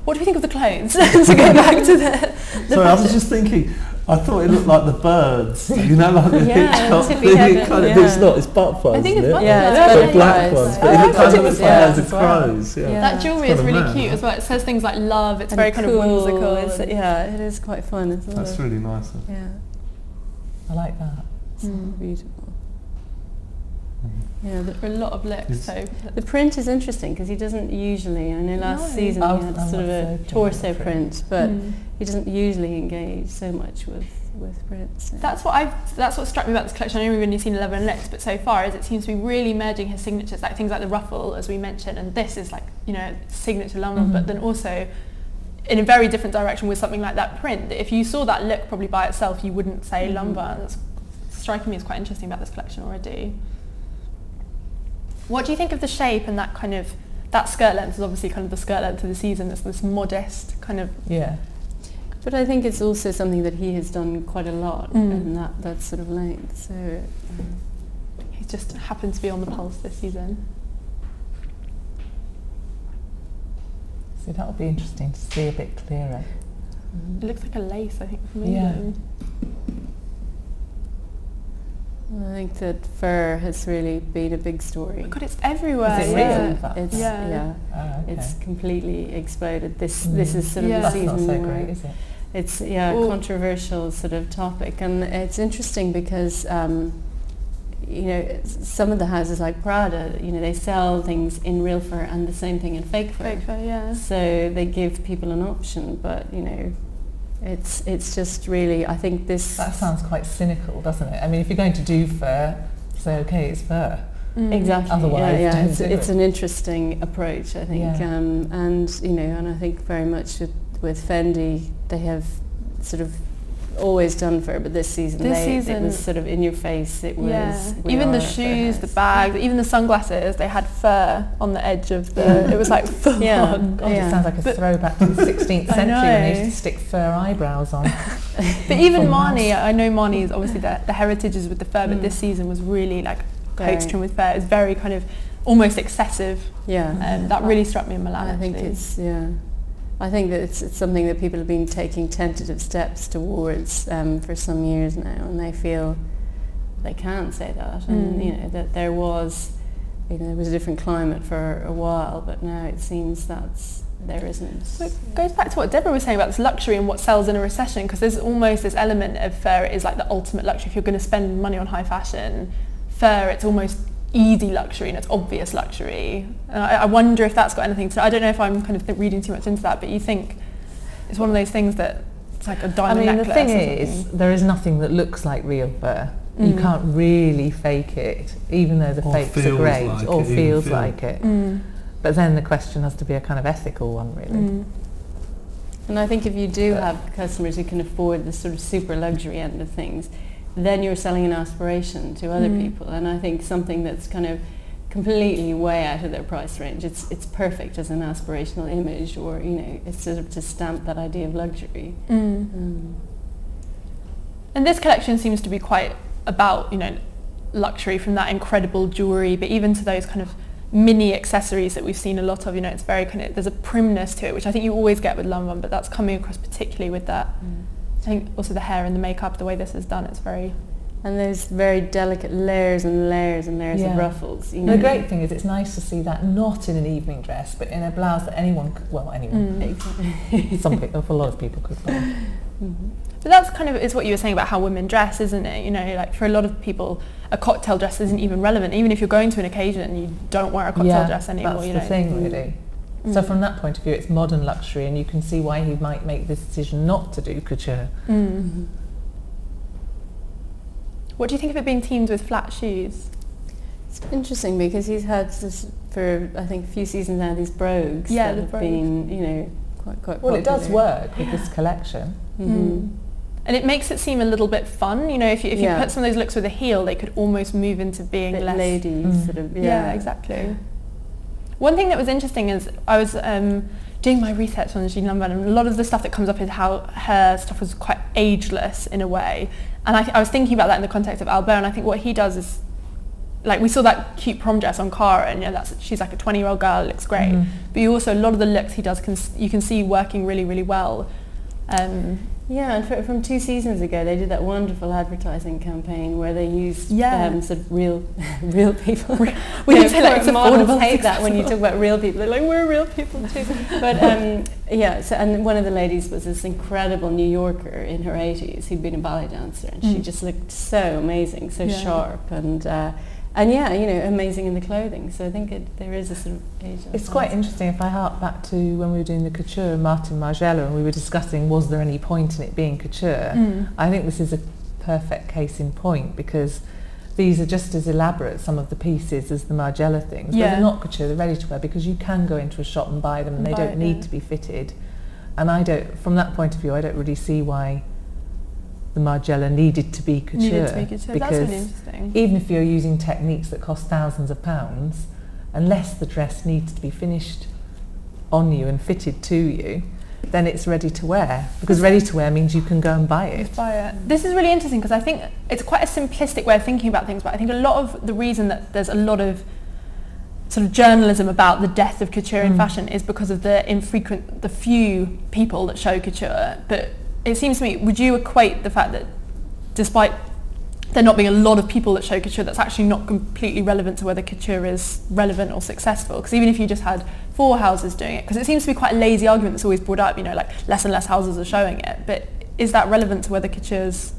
Speaker 1: What do we think of the clothes? To go back to the
Speaker 2: Sorry, I was just thinking, I thought it looked like the birds, you know, like the Hitchcock thing. It kind of, it's not, it's butterflies,
Speaker 1: I think it's
Speaker 2: butterflies.
Speaker 1: butterflies.
Speaker 2: But black ones, but it kind of looks like loads of crows.
Speaker 1: That jewellery is really cute as well. It says things like love, it's very kind of whimsical.
Speaker 4: It is quite fun as well.
Speaker 2: That's really nice.
Speaker 4: Yeah.
Speaker 3: I like that.
Speaker 4: It's beautiful. Yeah,
Speaker 1: for a lot of looks. So
Speaker 4: the print is interesting because he doesn't usually. I know last season he had sort of a torso print, but he doesn't usually engage so much with prints. So.
Speaker 1: That's what struck me about this collection. I know we've only seen 11 looks, but so far is it seems to be really merging his signatures, like things like the ruffle, as we mentioned, and this is like, you know, signature Lanvin, but then also in a very different direction with something like that print. If you saw that look probably by itself, you wouldn't say Lanvin. That's striking me as quite interesting about this collection already. What do you think of the shape and that kind of, that skirt length is obviously kind of the skirt length of the season. It's this modest kind of...
Speaker 3: Yeah.
Speaker 4: But I think it's also something that he has done quite a lot, and that sort of length. So
Speaker 1: he just happens to be on the pulse this season.
Speaker 3: So that would be interesting to see a bit clearer.
Speaker 1: It looks like a lace, I think, from England.
Speaker 4: I think that fur has really been a big story.
Speaker 1: Oh God, it's everywhere.
Speaker 3: Is it real?
Speaker 4: It's
Speaker 3: Oh, okay.
Speaker 4: it's completely exploded. This is sort of the
Speaker 3: That's
Speaker 4: season
Speaker 3: not so
Speaker 4: where
Speaker 3: great, is it?
Speaker 4: it's a controversial sort of topic, and it's interesting because you know, some of the houses like Prada, you know, they sell things in real fur and the same thing in fake fur.
Speaker 1: Fake fur, yeah.
Speaker 4: So they give people an option, but you know, it's just really, I think this...
Speaker 3: That sounds quite cynical, doesn't it? I mean, if you're going to do fur, say, okay, it's fur.
Speaker 4: Exactly.
Speaker 3: Otherwise,
Speaker 4: it's an interesting approach, I think. And you know, and I think very much with Fendi, they have sort of always done fur, but this season it was sort of in your face. It was
Speaker 1: even the shoes, the bags, even the sunglasses. They had fur on the edge of the. It was like full on.
Speaker 3: God, it sounds like a throwback to the 16th century when they used to stick fur eyebrows on.
Speaker 1: But even Marnie, I know Marnie is obviously the heritage is with the fur, but this season was really like coaxed in with fur. It's very kind of almost excessive. That really struck me in Milan.
Speaker 4: I think I think that it's something that people have been taking tentative steps towards for some years now, and they feel they can't say that. And you know that there was a different climate for a while, but now it seems there isn't.
Speaker 1: So it goes back to what Deborah was saying about this luxury and what sells in a recession, because there's almost this element of fur is like the ultimate luxury. If you're going to spend money on high fashion, fur, it's almost easy luxury and it's obvious luxury. And I wonder if that's got anything to... I don't know if I'm kind of reading too much into that, but you think it's one of those things that it's like a diamond necklace.
Speaker 3: The thing is, there is nothing that looks like real fur. You can't really fake it, even though the fakes are great, or feels like it. But then the question has to be a kind of ethical one, really.
Speaker 4: And I think if you do have customers who can afford the sort of super luxury end of things, then you're selling an aspiration to other people, and I think something that's kind of completely way out of their price range. It's perfect as an aspirational image, or you know, it's sort of to stamp that idea of luxury.
Speaker 1: And this collection seems to be quite about, you know, luxury, from that incredible jewellery, but even to those kind of mini accessories that we've seen a lot of. You know, it's very kind of, there's a primness to it, which I think you always get with Lanvin, but that's coming across particularly with that. I think also the hair and the makeup, the way this is done, it's very...
Speaker 4: And there's very delicate layers and layers and layers of ruffles. You know?
Speaker 3: The great thing is it's nice to see that not in an evening dress, but in a blouse that anyone could, some people, a lot of people could wear.
Speaker 1: But that's kind of is what you were saying about how women dress, isn't it? You know, like for a lot of people, a cocktail dress isn't even relevant. Even if you're going to an occasion, you don't wear a cocktail dress anymore.
Speaker 3: That's
Speaker 1: you
Speaker 3: the
Speaker 1: know?
Speaker 3: thing, really. So from that point of view, it's modern luxury, and you can see why he might make this decision not to do couture.
Speaker 1: What do you think of it being teamed with flat shoes?
Speaker 4: It's interesting because he's had this for, I think, a few seasons now, these brogues that have been, you know, quite popular.
Speaker 3: Well, it does work with this collection.
Speaker 1: And it makes it seem a little bit fun. You know, if you put some of those looks with a heel, they could almost move into being less...
Speaker 4: ladies, sort of,
Speaker 1: Yeah, exactly. One thing that was interesting is I was doing my research on Jean Lanvin, and a lot of the stuff that comes up is how her stuff was quite ageless in a way. And I was thinking about that in the context of Albert, and I think what he does is, like, we saw that cute prom dress on Cara, and you know, she's like a 20-year-old girl, looks great. But you also, a lot of the looks he does, you can see working really, really well.
Speaker 4: Yeah, and from 2 seasons ago, they did that wonderful advertising campaign where they used sort of real people.
Speaker 1: We need to say that it's
Speaker 4: models hate that when you talk about real people. They're like, we're real people too. But so and one of the ladies was this incredible New Yorker in her 80s who'd been a ballet dancer, and she just looked so amazing, so sharp, and yeah, you know, amazing in the clothing. So I think there is a sort of age.
Speaker 3: It's quite interesting if I hark back to when we were doing the couture and Martin Margiela, and we were discussing was there any point in it being couture. I think this is a perfect case in point, because these are just as elaborate, some of the pieces, as the Margiela things. But they're not couture, they're ready to wear, because you can go into a shop and buy them, and they don't need to be fitted. And I don't, from that point of view, I don't really see why the Margiela needed to be couture.
Speaker 1: Because that's really interesting.
Speaker 3: Even if you're using techniques that cost thousands of pounds, unless the dress needs to be finished on you and fitted to you, then it's ready to wear. Because ready to wear means you can go and buy it.
Speaker 1: This is really interesting because I think it's quite a simplistic way of thinking about things, but I think a lot of the reason that there's a lot of sort of journalism about the death of couture in fashion is because of the few people that show couture. But it seems to me, would you equate the fact that despite there not being a lot of people that show couture, that's actually not completely relevant to whether couture is relevant or successful? Because even if you just had 4 houses doing it, because it seems to be quite a lazy argument that's always brought up, you know, like less and less houses are showing it, but is that relevant to whether couture's...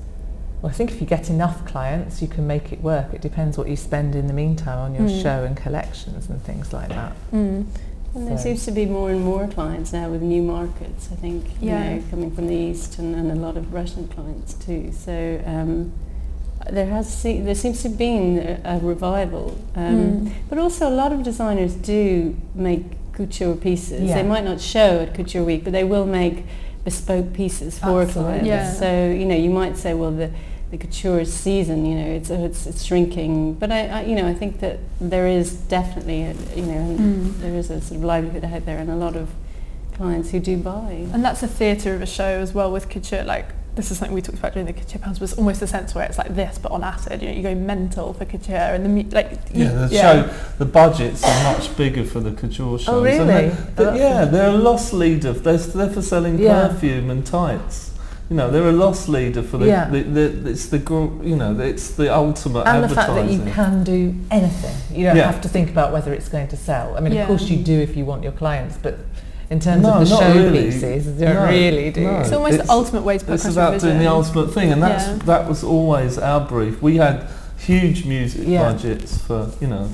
Speaker 3: Well, I think if you get enough clients, you can make it work. It depends what you spend in the meantime on your show and collections and things like that.
Speaker 4: And there seems to be more and more clients now with new markets, I think, you know, coming from the East and a lot of Russian clients too. So there seems to have been a revival. But also a lot of designers do make couture pieces. They might not show at Couture Week, but they will make bespoke pieces for clients. So, you know, you might say, well, the couture season, you know, it's shrinking, but I think that there is definitely there is a sort of livelihood out there and a lot of clients who do buy.
Speaker 1: And that's a theatre of a show as well with couture. Like, this is something we talked about during the couture panels, but it's almost a sense where it's like this but on acid. You know, you go mental for couture and the
Speaker 2: show, the budgets are much bigger for the couture shows.
Speaker 3: Oh really?
Speaker 2: They're a loss leader. They're for selling perfume and tights. You know, they're a loss leader for the it's the ultimate
Speaker 3: and
Speaker 2: advertising.
Speaker 3: the fact that you can do anything. You don't have to think about whether it's going to sell. I mean, of course you do if you want your clients, but in terms of the show pieces, you don't really do.
Speaker 1: It's almost the ultimate way to put
Speaker 2: It's about doing the ultimate thing, and that was always our brief. We had huge music budgets for, you know,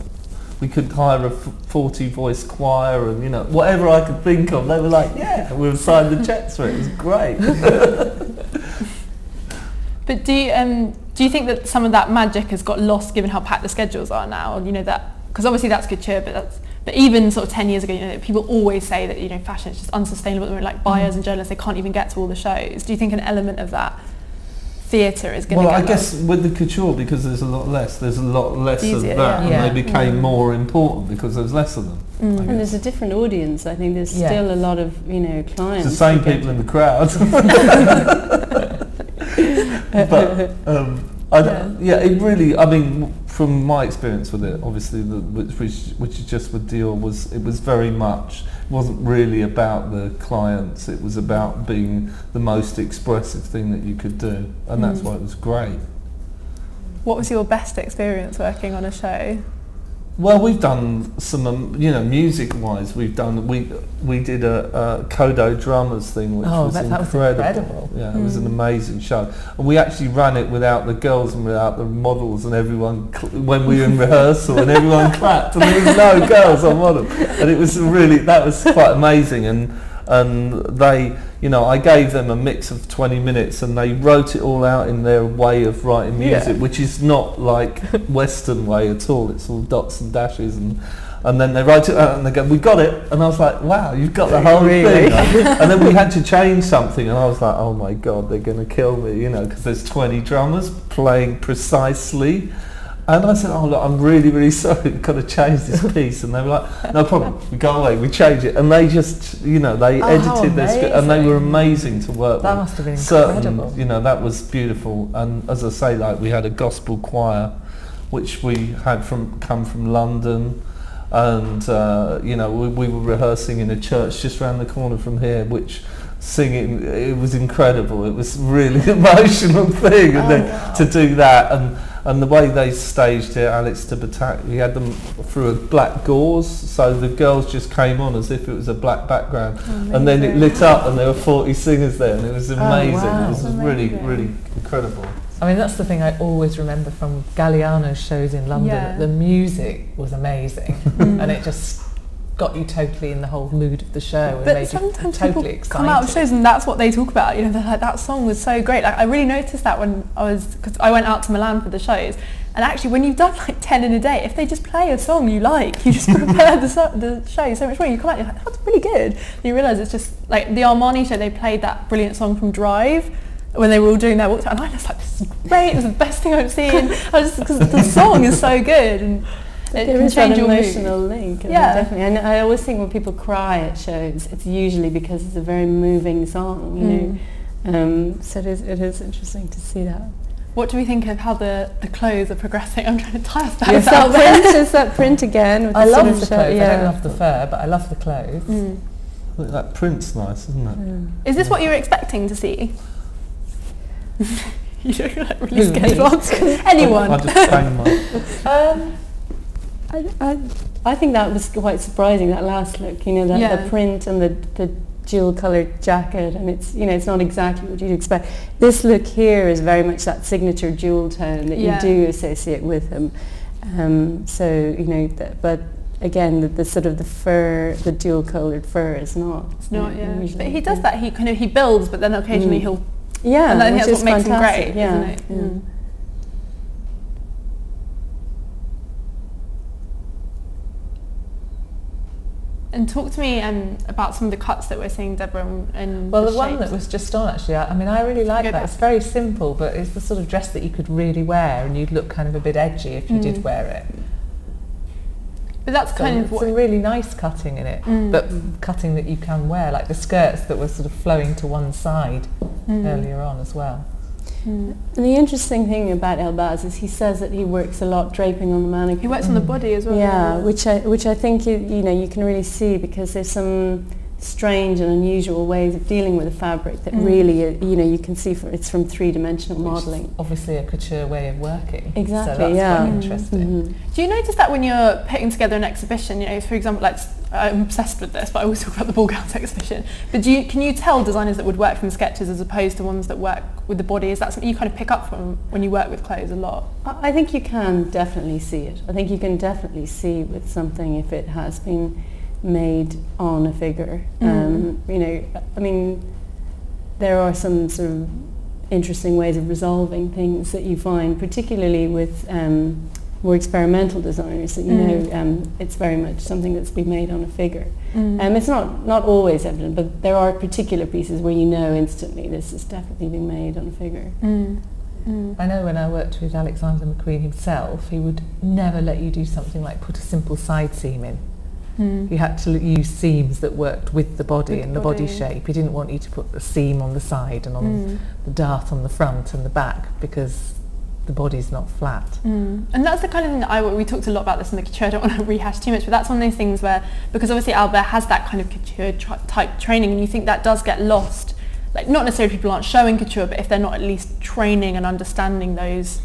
Speaker 2: we could hire a 40-voice choir and, you know, whatever I could think of. They were like, we'll sign the checks for it. It was great.
Speaker 1: But do you think that some of that magic has got lost given how packed the schedules are now? You know, that because obviously that's couture, but even sort of 10 years ago, you know, people always say that, you know, fashion is just unsustainable. Like buyers and journalists, they can't even get to all the shows. Do you think an element of that theatre is going to
Speaker 2: I guess with the couture, because there's a lot less of that, and they became more important because there's less of them.
Speaker 4: And there's a different audience. I think there's still a lot of, you know, clients.
Speaker 2: It's the same people in the crowd. But it really, I mean, from my experience with it, obviously, which is just with Dior, it was very much, it wasn't really about the clients, it was about being the most expressive thing that you could do, and that's why it was great.
Speaker 1: What was your best experience working on a show?
Speaker 2: Well, we've done some, you know, music-wise, we did a Kodo Drummers thing, which was incredible. Yeah, it was an amazing show. And we actually ran it without the girls and without the models and everyone, when we were in rehearsal, and everyone clapped, and there was no girls or models. And it was really, that was quite amazing. And they, you know, I gave them a mix of 20 minutes and they wrote it all out in their way of writing music, which is not like Western way at all. It's all dots and dashes, and then they wrote it out and they go, we got it. And I was like, wow, you've got the whole thing. And then we had to change something and I was like, oh my God, they're going to kill me, you know, because there's 20 drummers playing precisely. And I said, oh look, I'm really, really sorry, we've got to change this piece. And they were like, no problem, we go away, we change it. And they just, you know, they edited their script and they were amazing to work with.
Speaker 3: That must have been incredible.
Speaker 2: You know, that was beautiful. And as I say, like, we had a gospel choir, which we had come from London. And, you know, we were rehearsing in a church just around the corner from here, which singing, it was incredible. It was really an emotional thing. And then to do that, and the way they staged it, Alex to Batak, we had them through a black gauze, so the girls just came on as if it was a black background, and then it lit up and there were 40 singers there, and it was amazing. It was really, really incredible.
Speaker 3: I mean, that's the thing I always remember from Galliano's shows in London. The music was amazing, and it just got you totally in the whole mood of the show and
Speaker 1: But
Speaker 3: made you
Speaker 1: sometimes
Speaker 3: totally
Speaker 1: people
Speaker 3: excited.
Speaker 1: come out of shows and that's what they talk about. You know, they're like, that song was so great. Like, I really noticed that when because I went out to Milan for the shows, and actually when you've done like 10 in a day, if they just play a song you like, you just prepare the show so much more. You come out, you're like, that's really good. And you realise it's just like the Armani show. They played that brilliant song from Drive when they were all doing their walk, and I was like, this is great. It's the best thing I've seen. Because the song is so good. And
Speaker 4: there is an emotional link.
Speaker 1: Yeah,
Speaker 4: definitely. And I always think when people cry at shows, it's usually because it's a very moving song, you know. So it is interesting to see that.
Speaker 1: What do we think of how the clothes are progressing? I'm trying to tie us back.
Speaker 4: Yes, is that print again? With
Speaker 3: I love
Speaker 4: sort of
Speaker 3: the clothes. I don't love the fur, but I love the clothes.
Speaker 2: I think that print's nice, isn't it?
Speaker 1: Is this what you were expecting to see? You look like really scared to answer. Anyone?
Speaker 2: I just bang my...
Speaker 4: I think that was quite surprising, that last look, you know, the print and the dual coloured jacket, and it's, you know, it's not exactly what you'd expect. This look here is very much that signature jewel tone that you do associate with him. So, you know, but again, the sort of the fur, the dual coloured fur is not.
Speaker 1: It's not, But he does that, he builds, but then occasionally he'll...
Speaker 4: Yeah,
Speaker 1: and I think that's what makes
Speaker 4: fantastic.
Speaker 1: him great, isn't it?
Speaker 4: Yeah.
Speaker 1: And talk to me about some of the cuts that we're seeing, Deborah, and
Speaker 3: well, the one that was just on, actually, I mean, I really like that. It's very simple, but it's the sort of dress that you could really wear, and you'd look kind of a bit edgy if you did wear it.
Speaker 1: But that's kind of
Speaker 3: some really nice cutting in it, but cutting that you can wear, like the skirts that were sort of flowing to one side earlier on as well.
Speaker 4: And the interesting thing about Elbaz is he says that he works a lot draping on the mannequin.
Speaker 1: He works on the body as well.
Speaker 4: Yeah, which I think you know you can really see, because there's some strange and unusual ways of dealing with a fabric that really, you know, you can see it's from three-dimensional modelling.
Speaker 3: Obviously a couture way of working.
Speaker 4: Exactly,
Speaker 3: so that's quite interesting.
Speaker 1: Do you notice that when you're putting together an exhibition, you know, for example, like, I'm obsessed with this, but I always talk about the ball gowns exhibition, but can you tell designers that would work from sketches as opposed to ones that work with the body? Is that something you kind of pick up from when you work with clothes a lot?
Speaker 4: I think you can definitely see it. I think you can definitely see with something if it has been made on a figure. You know, I mean, there are some sort of interesting ways of resolving things that you find, particularly with more experimental designers, that you know it's very much something that's been made on a figure. It's not always evident, but there are particular pieces where you know instantly this has definitely been made on a figure.
Speaker 3: I know when I worked with Alexander McQueen himself, he would never let you do something like put a simple side seam in. You had to use seams that worked with the body and the body shape. He didn't want you to put the seam on the side and on the dart on the front and the back, because the body's not flat.
Speaker 1: And that's the kind of thing that we talked a lot about this in the couture. I don't want to rehash too much, but that's one of those things where, because obviously Albert has that kind of couture type training, and you think that does get lost. Like, not necessarily people aren't showing couture, but if they're not at least training and understanding those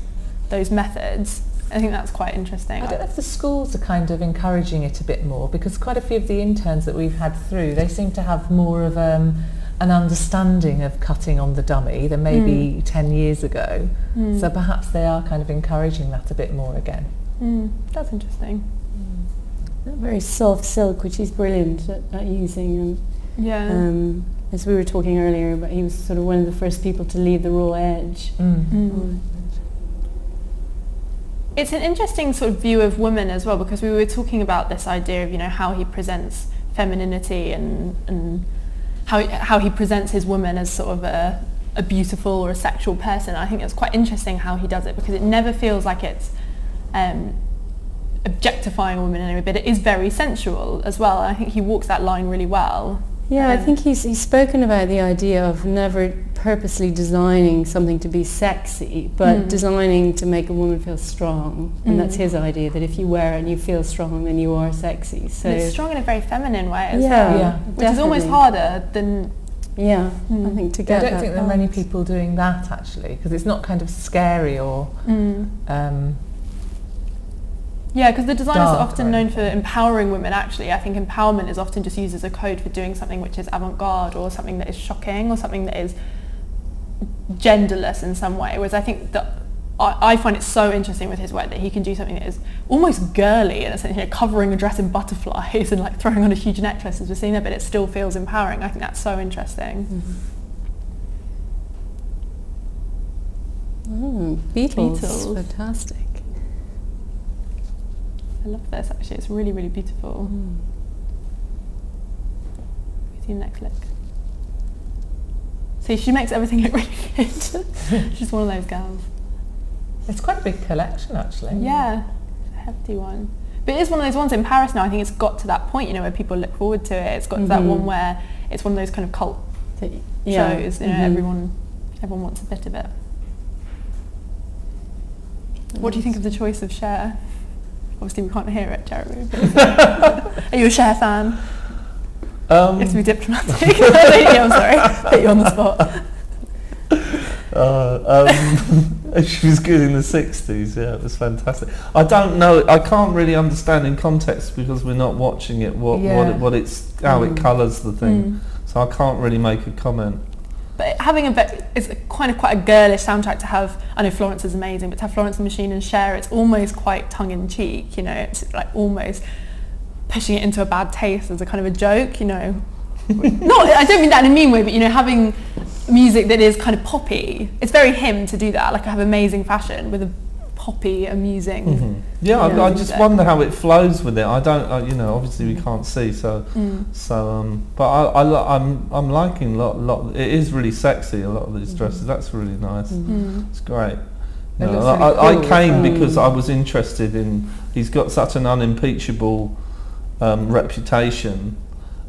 Speaker 1: methods, I think that's quite interesting.
Speaker 3: I don't know if the schools are kind of encouraging it a bit more, because quite a few of the interns that we've had through, they seem to have more of an understanding of cutting on the dummy than maybe 10 years ago. So perhaps they are kind of encouraging that a bit more again.
Speaker 1: That's interesting.
Speaker 4: Very soft silk, which he's brilliant at using. And as we were talking earlier, but he was sort of one of the first people to leave the raw edge.
Speaker 1: It's an interesting sort of view of women as well, because we were talking about this idea of, you know, how he presents femininity and how he presents his woman as sort of a beautiful or a sexual person. I think it's quite interesting how he does it, because it never feels like it's objectifying a woman in any way, but it is very sensual as well. I think he walks that line really well.
Speaker 4: Yeah, I think he's spoken about the idea of never purposely designing something to be sexy, but designing to make a woman feel strong. And that's his idea, that if you wear it and you feel strong, then you are sexy. So
Speaker 1: and it's strong in a very feminine way as well, which is almost harder than...
Speaker 4: I think to get
Speaker 3: I don't think there are many people doing that, actually, because it's not kind of scary or...
Speaker 1: Yeah, because the designers are often known for empowering women, actually. I think empowerment is often just used as a code for doing something which is avant-garde, or something that is shocking, or something that is genderless in some way. Whereas I think that I find it so interesting with his work that he can do something that is almost girly in a sense, you know, covering a dress in butterflies and like throwing on a huge necklace as we're seeing there, but it still feels empowering. I think that's so interesting.
Speaker 4: Beetles. Fantastic.
Speaker 1: I love this actually, it's really, really beautiful. See the next look. See, she makes everything look really good. She's one of those girls.
Speaker 3: It's quite a big collection actually.
Speaker 1: Yeah, it's a hefty one. But it is one of those ones in Paris now, I think it's got to that point, you know, where people look forward to it. It's got to that one where it's one of those kind of cult shows, you know, everyone wants a bit of it. What do you think of the choice of Cher? Obviously we can't hear it, Jeremy. Are you a Cher fan? You have to be diplomatic. I'm sorry, put you on the spot.
Speaker 2: She was good in the 60s, yeah, it was fantastic. I don't know, I can't really understand in context because we're not watching it, what it's, how it colours the thing. So I can't really make a comment.
Speaker 1: But having it's quite a girlish soundtrack to have. I know Florence is amazing, but to have Florence and the Machine and Cher, it's almost quite tongue-in-cheek, you know, it's like almost pushing it into a bad taste as a kind of a joke, you know. Not, I don't mean that in a mean way, but you know, having music that is kind of poppy, it's very him to do that. Like I have amazing fashion with a poppy, amusing.
Speaker 2: Yeah, I just wonder how it flows with it. I don't, you know, obviously we can't see, so but I'm liking a lot. It is really sexy. A lot of these dresses. That's really nice. It's great. You know, I came because I was interested in. He's got such an unimpeachable reputation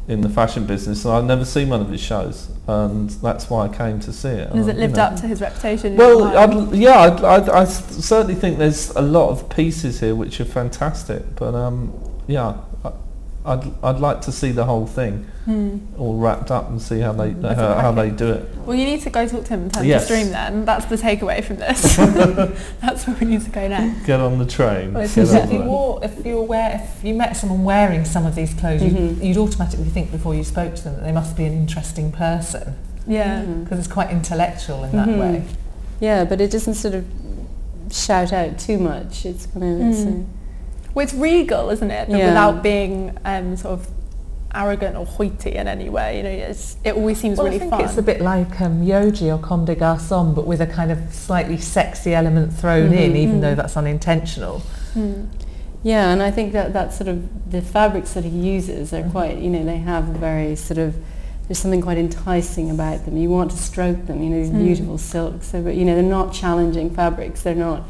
Speaker 2: in the fashion business, and I've never seen one of his shows, and that's why I came to see it.
Speaker 1: Has it lived up to his reputation?
Speaker 2: Well, I certainly think there's a lot of pieces here which are fantastic, but yeah, I'd like to see the whole thing all wrapped up and see how they do it.
Speaker 1: Well, you need to go talk to him and tell him to stream then. That's the takeaway from this. That's where we need to go next.
Speaker 2: Get on the train.
Speaker 3: Well, if you met someone wearing some of these clothes, you'd automatically think before you spoke to them that they must be an interesting person.
Speaker 1: Yeah.
Speaker 3: Because it's quite intellectual in that way.
Speaker 4: Yeah, but it doesn't sort of shout out too much. It's kind of...
Speaker 1: Well, it's regal, isn't it? But without being sort of arrogant or hoity in any way. You know, it always seems really fun.
Speaker 3: I think it's a bit like Yogi or Comme des Garçons, but with a kind of slightly sexy element thrown in, even though that's unintentional.
Speaker 4: Yeah, and I think that sort of the fabrics that he uses are quite, you know, they have a very sort of, there's something quite enticing about them. You want to stroke them, you know, these beautiful silks. So, you know, they're not challenging fabrics. They're not,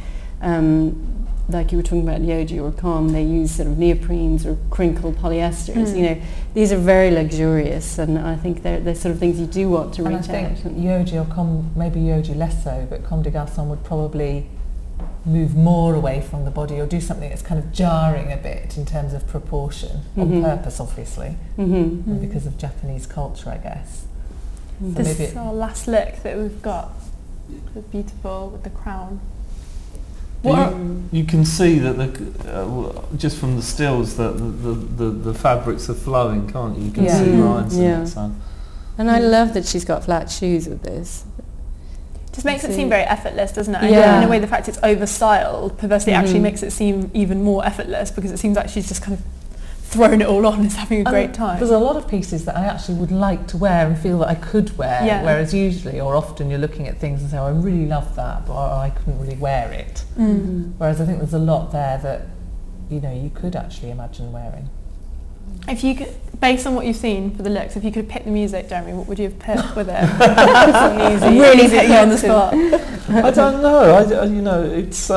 Speaker 4: like you were talking about Yogi or Com, they use sort of neoprenes or crinkled polyesters. You know, these are very luxurious, and I think they're sort of things you do want to reach out.
Speaker 3: I think Yogi or Com, maybe Yogi less so, but Comme des Garçons would probably move more away from the body or do something that's kind of jarring a bit in terms of proportion, on purpose obviously, and because of Japanese culture, I guess. So
Speaker 1: this is our last look that we've got. It's beautiful with the crown.
Speaker 2: You can see that just from the stills that the fabrics are flowing, can't you? You can see lines in it. So.
Speaker 4: And I love that she's got flat shoes with this.
Speaker 1: Just makes it seem very effortless, doesn't it? In a way, the fact it's over-styled perversely actually makes it seem even more effortless, because it seems like she's just kind of thrown it all on and is having a great time.
Speaker 3: There's a lot of pieces that I actually would like to wear and feel that I could wear, whereas usually or often you're looking at things and say, oh, I really love that, but I couldn't really wear it. Whereas I think there's a lot there that, you know, you could actually imagine wearing.
Speaker 1: If you could, based on what you've seen for the looks, if you could pick the music, Jeremy, what would you have picked with it? Really put you on the spot.
Speaker 2: I don't know. You know, it's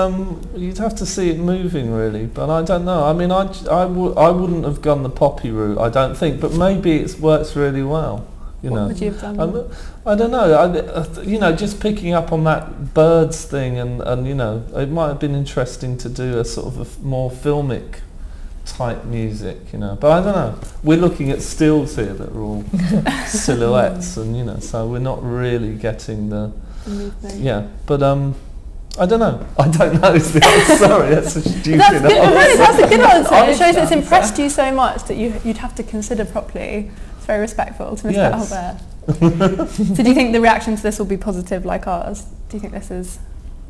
Speaker 2: you'd have to see it moving really, but I don't know. I mean, I wouldn't have gone the poppy route, I don't think, but maybe it works really well. You know,
Speaker 1: what would you have done?
Speaker 2: I don't know. You know, just picking up on that birds thing, and you know, it might have been interesting to do a sort of a more filmic type music, you know, but I don't know. We're looking at stills here that are all silhouettes, and you know, so we're not really getting the but I don't know. I don't know. Sorry, that's a stupid answer.
Speaker 1: That's a good answer. It shows it's impressed you so much that you'd have to consider properly. It's very respectful to Mr. Albert. So do you think the reaction to this will be positive like ours? Do you think this is...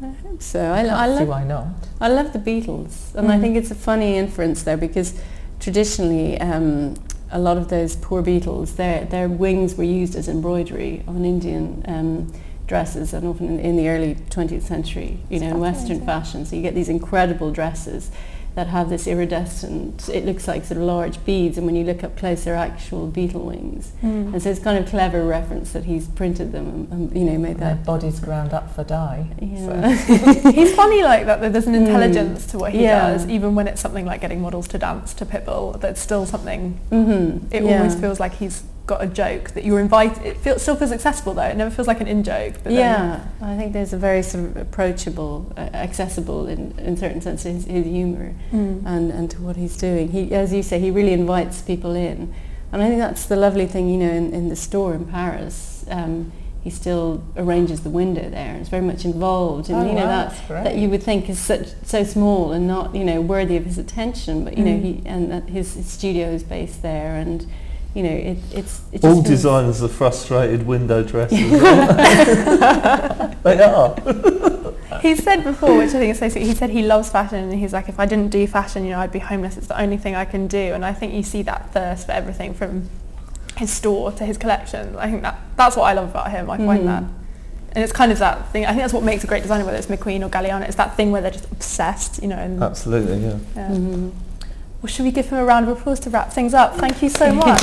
Speaker 4: I hope so. I
Speaker 3: See why not?
Speaker 4: I love the Beatles, and I think it's a funny inference there, because traditionally a lot of those poor Beatles, their wings were used as embroidery on Indian dresses, and often in the early 20th century, in Western fashion. So you get these incredible dresses that have this iridescent, it looks like sort of large beads, and when you look up close they're actual beetle wings. And so it's kind of clever reference that he's printed them and made
Speaker 3: Their
Speaker 4: that.
Speaker 3: bodies ground up for dye.
Speaker 4: Yeah.
Speaker 3: So.
Speaker 1: He's funny like that, there's an intelligence to what he does, even when it's something like getting models to dance to Pitbull, that's still something, it almost feels like he's got a joke that you're invited, still feels accessible though, it never feels like an in-joke. But
Speaker 4: I think there's a very sort of approachable, accessible in certain sense to his humour and to what he's doing. He, as you say, he really invites people in. And I think that's the lovely thing, in the store in Paris. He still arranges the window there and is very much involved. And that you would think is so small and not, worthy of his attention. But, his studio is based there, and it just
Speaker 2: all designers are frustrated window dressers. They are.
Speaker 1: He said before, which I think is so sweet, he said he loves fashion, and he's like, if I didn't do fashion, I'd be homeless. It's the only thing I can do. And I think you see that thirst for everything from his store to his collection. I think that's what I love about him. I find that. And it's kind of that thing, I think that's what makes a great designer, whether it's McQueen or Galliano, it's that thing where they're just obsessed, And
Speaker 2: absolutely, yeah.
Speaker 1: Well, should we give him a round of applause to wrap things up? Thank you so much.